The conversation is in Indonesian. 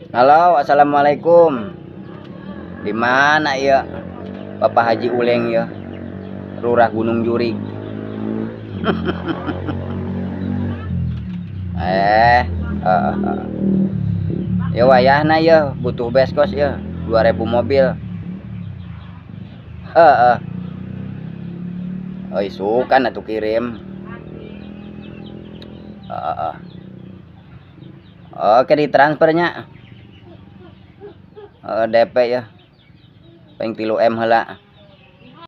Halo, assalamualaikum. Di mana ya, Bapak Haji Uleng ya, Lurah Gunung Jurik. eh, ya wayahna ya, butuh beskos ya, 2000 mobil. Oh, isukan atuh kirim. Oke, di transfernya. DP ya, peng 3 M heula.